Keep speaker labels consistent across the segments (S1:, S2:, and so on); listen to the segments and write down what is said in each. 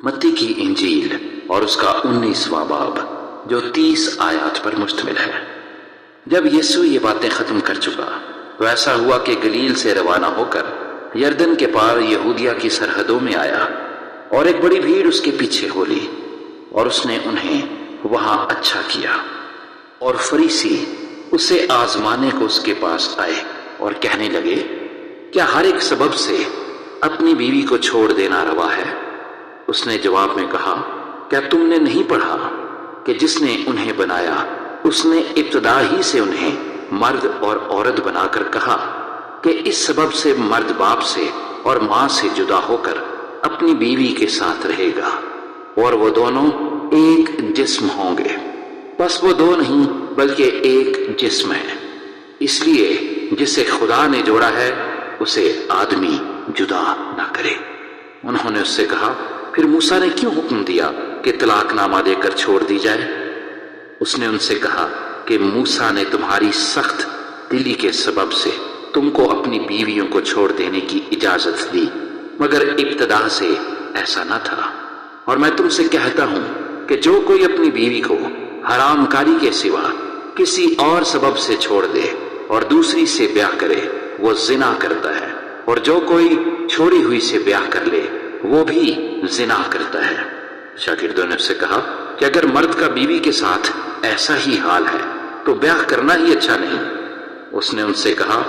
S1: متی کی انجیل اور اس کا 19واں باب جو 30 آیات پر مشتمل ہے۔ جب یسوع یہ باتیں ختم کر چکا تو ایسا ہوا کہ گلیل سے روانہ ہو کر یردن کے پار یہودیہ کی سرحدوں میں آیا، اور ایک بڑی بھیڑ اس کے پیچھے ہو لی، اور اس نے انہیں وہاں اچھا کیا۔ اور فریسی اسے آزمانے کو اس کے پاس آئے اور کہنے لگے، کیا ہر ایک سبب سے اپنی بیوی کو چھوڑ دینا روا ہے؟ اس نے جواب میں کہا، کیا تم نے نہیں پڑھا کہ جس نے انہیں بنایا اس نے ابتدا ہی سے انہیں مرد اور عورت بنا کر کہا کہ اس سبب سے مرد باپ سے اور ماں سے جدا ہو کر اپنی بیوی کے ساتھ رہے گا، اور وہ دونوں ایک جسم ہوں گے۔ بس وہ دو نہیں بلکہ ایک جسم ہے۔ اس لیے جسے خدا نے جوڑا ہے اسے آدمی جدا نہ کرے۔ انہوں نے اس سے کہا، پھر موسیٰ نے کیوں حکم دیا کہ طلاق نامہ دے کر چھوڑ دی جائے؟ اس نے ان سے کہا کہ موسیٰ نے تمہاری سخت دلی کے سبب سے تم کو اپنی بیویوں کو چھوڑ دینے کی اجازت دی، مگر ابتدا سے ایسا نہ تھا۔ اور میں تم سے کہتا ہوں کہ جو کوئی اپنی بیوی کو حرام کاری کے سوا کسی اور سبب سے چھوڑ دے اور دوسری سے بیاہ کرے وہ زنا کرتا ہے، اور جو کوئی چھوڑی ہوئی سے بیاہ کر لے وہ بھی زنا کرتا ہے۔ شاگردوں نے اس سے کہا کہ اگر مرد کا بیوی کے ساتھ ایسا ہی حال ہے تو بیاہ کرنا ہی اچھا نہیں۔ اس نے ان سے کہا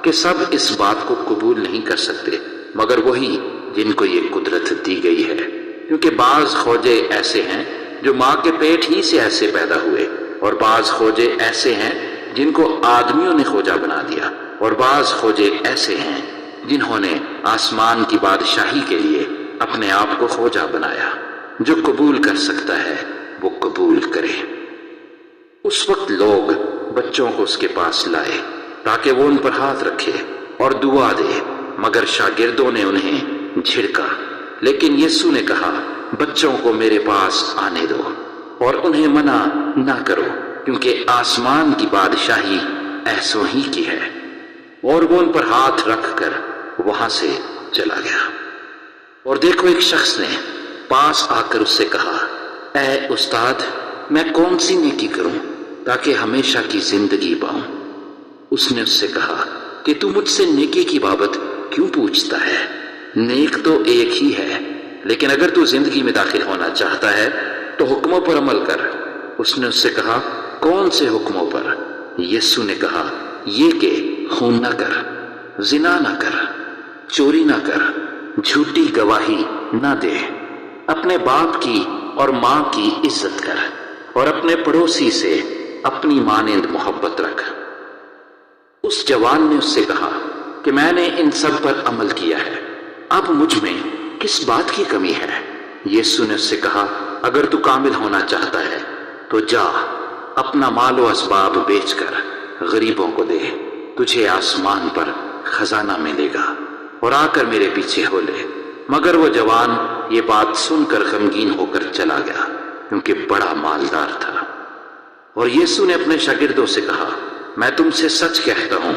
S1: کہ سب اس بات کو قبول نہیں کر سکتے مگر وہی جن کو یہ قدرت دی گئی ہے، کیونکہ بعض خوجے ایسے ہیں جو ماں کے پیٹ ہی سے ایسے پیدا ہوئے، اور بعض خوجے ایسے ہیں جن کو آدمیوں نے خوجا بنا دیا، اور بعض خوجے ایسے ہیں جنہوں نے آسمان کی بادشاہی کے لیے اپنے آپ کو خوجا بنایا۔ جو قبول کر سکتا ہے وہ قبول کرے۔ اس وقت لوگ بچوں کو اس کے پاس لائے تاکہ وہ ان پر ہاتھ رکھے اور دعا دے، مگر شاگردوں نے انہیں جھڑکا۔ لیکن یسوع نے کہا، بچوں کو میرے پاس آنے دو اور انہیں منع نہ کرو، کیونکہ آسمان کی بادشاہی ایسوں ہی کی ہے۔ اور وہ ان پر ہاتھ رکھ کر وہاں سے چلا گیا۔ اور دیکھو، ایک شخص نے پاس آ کر اس سے کہا، اے استاد، میں کون سی نیکی کروں تاکہ ہمیشہ کی زندگی پاؤں؟ اس نے اس سے کہا کہ تو مجھ سے نیکی کی بابت کیوں پوچھتا ہے؟ نیک تو ایک ہی ہے، لیکن اگر تو زندگی میں داخل ہونا چاہتا ہے تو حکموں پر عمل کر۔ اس نے اس سے کہا، کون سے حکموں پر؟ یسوع نے کہا، یہ کہ خون نہ کر، زنا نہ کر، چوری نہ کر، جھوٹی گواہی نہ دے، اپنے باپ کی اور ماں کی عزت کر، اور اپنے پڑوسی سے اپنی مانند محبت رکھ۔ اس جوان نے اس سے کہا کہ میں نے ان سب پر عمل کیا ہے، اب مجھ میں کس بات کی کمی ہے؟ یسوع نے اس سے کہا، اگر تو کامل ہونا چاہتا ہے تو جا، اپنا مال و اسباب بیچ کر غریبوں کو دے، تجھے آسمان پر خزانہ ملے گا، اور آ کر میرے پیچھے ہو لے۔ مگر وہ جوان یہ بات سن کر غمگین ہو کر چلا گیا، کیونکہ بڑا مالدار تھا۔ اور یسوع نے اپنے شاگردوں سے کہا، میں تم سے سچ کہتا ہوں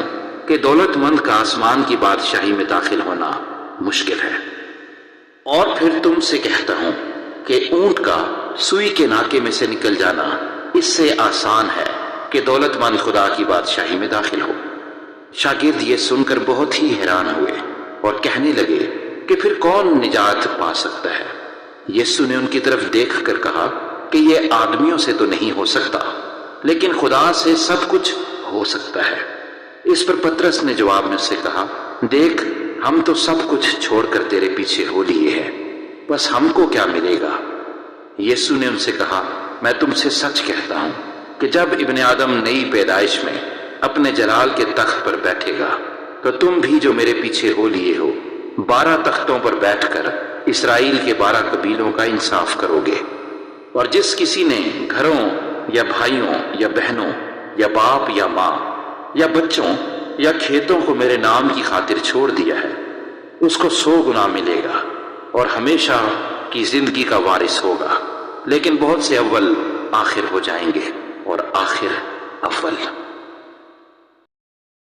S1: کہ دولت مند کا آسمان کی بادشاہی میں داخل ہونا مشکل ہے۔ اور پھر تم سے کہتا ہوں کہ اونٹ کا سوئی کے ناکے میں سے نکل جانا اس سے آسان ہے کہ دولت مند خدا کی بادشاہی میں داخل ہو۔ شاگرد یہ سن کر بہت ہی حیران ہوئے اور کہنے لگے کہ پھر کون نجات پا سکتا ہے؟ یسوع نے ان کی طرف دیکھ کر کہا کہ یہ آدمیوں سے تو نہیں ہو سکتا، لیکن خدا سے سب کچھ ہو سکتا ہے۔ اس پر پطرس نے جواب میں اس سے کہا، دیکھ، ہم تو سب کچھ چھوڑ کر تیرے پیچھے ہو لیے ہیں، بس ہم کو کیا ملے گا؟ یسوع نے ان سے کہا، میں تم سے سچ کہتا ہوں کہ جب ابن آدم نئی پیدائش میں اپنے جلال کے تخت پر بیٹھے گا تو تم بھی جو میرے پیچھے ہو لیے ہو 12 تختوں پر بیٹھ کر اسرائیل کے 12 قبیلوں کا انصاف کرو گے۔ اور جس کسی نے گھروں یا بھائیوں یا بہنوں یا باپ یا ماں یا بچوں یا کھیتوں کو میرے نام کی خاطر چھوڑ دیا ہے، اس کو 100 گنا ملے گا اور ہمیشہ کی زندگی کا وارث ہوگا۔ لیکن بہت سے اول آخر ہو جائیں گے اور آخر اول۔